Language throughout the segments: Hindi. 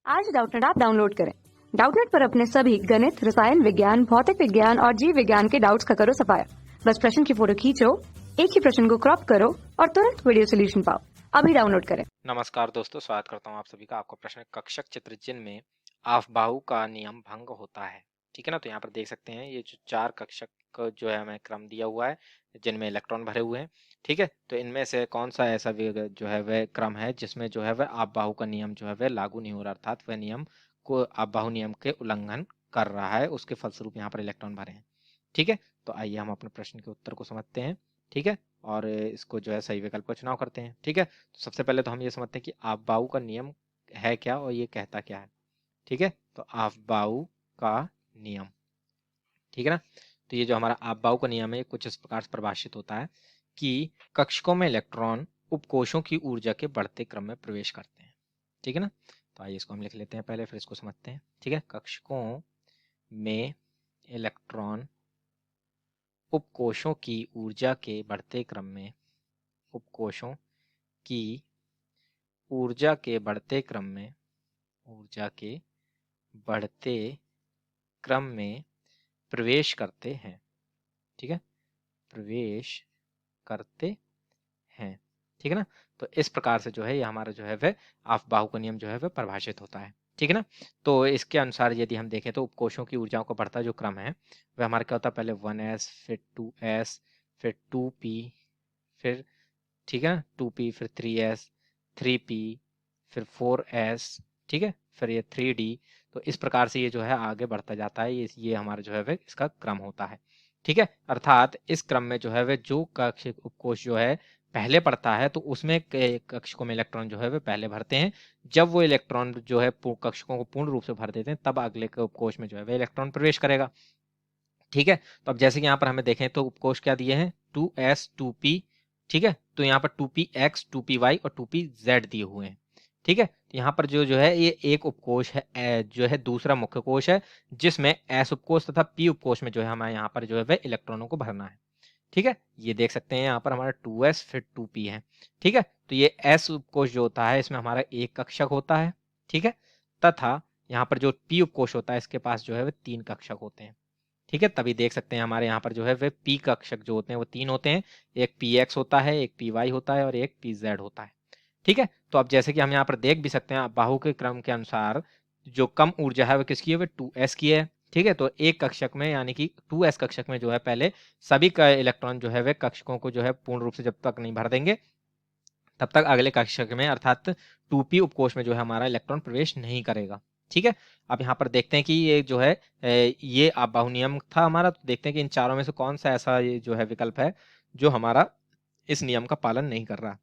आज डाउटनेट ऐप डाउनलोड करें। डाउटनेट पर अपने सभी गणित, रसायन विज्ञान, भौतिक विज्ञान और जीव विज्ञान के डाउट्स का करो सफाया। बस प्रश्न की फोटो खींचो, एक ही प्रश्न को क्रॉप करो और तुरंत वीडियो सोल्यूशन पाओ। अभी डाउनलोड करें। नमस्कार दोस्तों, स्वागत करता हूं आप सभी का। आपका प्रश्न कक्षक चित्र जिनमें आफबाहु का नियम भंग होता है। ठीक है ना। तो यहाँ पर देख सकते हैं ये जो चार कक्षक जो है हमें क्रम दिया हुआ है जिनमें इलेक्ट्रॉन भरे हुए हैं। ठीक है, तो इनमें से कौन सा ऐसा जो है वह क्रम है जिसमें जो है वह आफबाहु का नियम जो है वह लागू नहीं हो रहा, अर्थात वह नियम को आफबाहु नियम के उल्लंघन कर रहा है, उसके फलस्वरूप यहाँ पर इलेक्ट्रॉन भरे हैं। ठीक है, तो आइए हम अपने प्रश्न के उत्तर को समझते हैं। ठीक है, और इसको जो है सही विकल्प का चुनाव करते हैं। ठीक है, तो सबसे पहले तो हम ये समझते हैं कि आफबाहु का नियम है क्या और ये कहता क्या है। ठीक है, तो आफबाहु का नियम, ठीक है ना। तो ये जो हमारा आफबाहु का नियम है कुछ इस प्रकार से परिभाषित होता है कि कक्षकों में इलेक्ट्रॉन उपकोषों की ऊर्जा के बढ़ते क्रम में प्रवेश करते हैं। ठीक है ना, तो आइए इसको हम लिख लेते हैं पहले, फिर इसको समझते हैं। ठीक है, कक्षकों में इलेक्ट्रॉन उपकोषों की ऊर्जा के बढ़ते क्रम में, उपकोषों की ऊर्जा के बढ़ते क्रम में, ऊर्जा के बढ़ते क्रम में प्रवेश करते हैं। ठीक है, प्रवेश करते हैं। ठीक है ना, तो इस प्रकार से जो है ये हमारा जो है वह आफबाहु का नियम जो है वह परिभाषित होता है। ठीक है ना, तो इसके अनुसार यदि हम देखें तो उपकोषों की ऊर्जाओं का बढ़ता जो क्रम है वह हमारा क्या होता है, पहले 1s, फिर 2s, फिर 2p, फिर ठीक है ना 2p, फिर 3s, 3p, फिर 4s, ठीक है, फिर ये 3d। तो इस प्रकार से ये जो है आगे बढ़ता जाता है, ये हमारा जो है वह इसका क्रम होता है। ठीक है, अर्थात इस क्रम में जो है वह जो कक्ष उपकोष जो है पहले पड़ता है तो उसमें कक्षकों में इलेक्ट्रॉन जो है वह पहले भरते हैं। जब वो इलेक्ट्रॉन जो है कक्षकों को पूर्ण रूप से भर देते हैं तब अगले उपकोष में जो है वह इलेक्ट्रॉन प्रवेश करेगा। ठीक है, तो अब जैसे कि यहाँ पर हमें देखें तो उपकोष क्या दिए हैं, 2s, 2p। ठीक है, तो यहाँ पर 2px, 2py और 2pz दिए हुए हैं। ठीक है, तो यहाँ पर जो है ये एक उपकोष है जो है दूसरा मुख्य कोष है जिसमें s उपकोष तथा p उपकोष में जो है हमारे यहाँ पर जो है वह इलेक्ट्रॉनों को भरना है। ठीक है, ये देख सकते हैं यहाँ पर हमारा 2s फिर 2p है। ठीक है, तो ये s उपकोष जो होता है इसमें हमारा एक कक्षक होता है। ठीक है, तथा यहाँ पर जो p उपकोष होता है इसके पास जो है वह 3 कक्षक होते हैं। ठीक है, तभी देख सकते हैं हमारे यहाँ पर जो है वे p कक्षक जो होते हैं वो 3 होते हैं, एक px होता है, एक py होता है और एक pz होता है। ठीक है, तो अब जैसे कि हम यहाँ पर देख भी सकते हैं बाहु के क्रम के अनुसार जो कम ऊर्जा है वो किसकी है, वो 2s की है। ठीक है, तो एक कक्षक में यानी कि 2s कक्षक में जो है पहले सभी का इलेक्ट्रॉन जो है वे कक्षकों को जो है पूर्ण रूप से जब तक नहीं भर देंगे तब तक अगले कक्षक में अर्थात 2p उपकोष में जो है हमारा इलेक्ट्रॉन प्रवेश नहीं करेगा। ठीक है, अब यहाँ पर देखते हैं कि ये जो है ये आफबाहु नियम था हमारा। तो देखते हैं कि इन चारों में से कौन सा ऐसा ये जो है विकल्प है जो हमारा इस नियम का पालन नहीं कर रहा।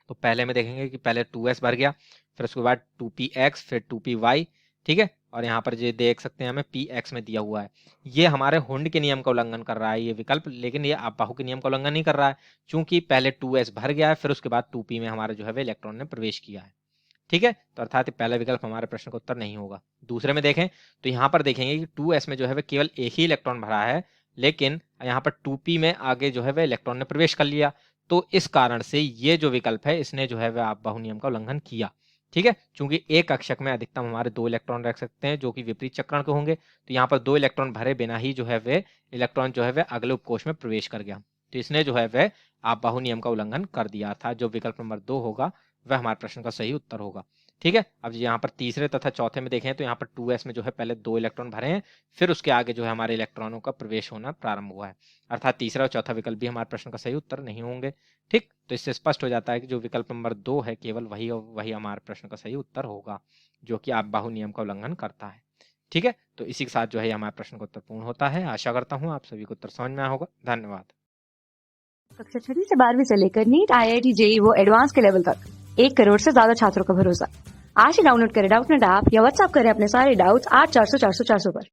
तो पहले में देखेंगे कि पहले 2s भर गया, फिर उसके बाद 2px, फिर 2py। ठीक है, और यहाँ पर ये देख सकते हैं हमें px में दिया हुआ है, ये हमारे हुंड के नियम का उल्लंघन कर रहा है ये विकल्प, लेकिन ये आफबाहु के नियम का उल्लंघन नहीं कर रहा है क्योंकि पहले 2s भर गया है फिर उसके बाद 2p में हमारा जो है इलेक्ट्रॉन ने प्रवेश किया है। ठीक है, तो अर्थात पहला विकल्प हमारे प्रश्न का उत्तर नहीं होगा। दूसरे में देखें तो यहाँ पर देखेंगे कि 2s में जो है वह केवल एक ही इलेक्ट्रॉन भरा है, लेकिन यहाँ पर 2p में आगे जो है वह इलेक्ट्रॉन ने प्रवेश कर लिया। तो इस कारण से ये जो विकल्प है इसने जो है वह आफबाहु नियम का उल्लंघन किया। ठीक है, क्योंकि एक कक्षक में अधिकतम हमारे 2 इलेक्ट्रॉन रख सकते हैं जो कि विपरीत चक्रण के होंगे। तो यहाँ पर 2 इलेक्ट्रॉन भरे बिना ही जो है वह इलेक्ट्रॉन जो है वह अगले उपकोष में प्रवेश कर गया। तो इसने जो है वह आफबाहु नियम का उल्लंघन कर दिया था। जो विकल्प नंबर 2 होगा वह हमारे प्रश्न का सही उत्तर होगा। ठीक है, अब यहाँ पर तीसरे तथा चौथे में देखें तो यहाँ पर 2s में जो है पहले 2 इलेक्ट्रॉन भरे हैं फिर उसके आगे जो है हमारे इलेक्ट्रॉनों का प्रवेश होना प्रारंभ हुआ है, अर्थात तीसरा और चौथा विकल्प भी हमारे प्रश्न का सही उत्तर नहीं होंगे। ठीक, तो इससे स्पष्ट हो जाता है कि जो विकल्प नंबर 2 है केवल वही और वही हमारे प्रश्न का सही उत्तर होगा जो कि आफबाहु नियम का उल्लंघन करता है। ठीक है, तो इसी के साथ जो है हमारे प्रश्न का उत्तर पूर्ण होता है। आशा करता हूँ आप सभी को उत्तर समझ में आया होगा। धन्यवाद। कक्षा 6 से 12वीं से लेकर नीट, IIT, JEE वो एडवांस के लेवल तक 1 करोड़ से ज्यादा छात्रों का भरोसा। आज ही डाउनलोड करें डाउटनेट ऐप या व्हाट्सएप करें अपने सारे डाउट्स 8400 400 400 पर।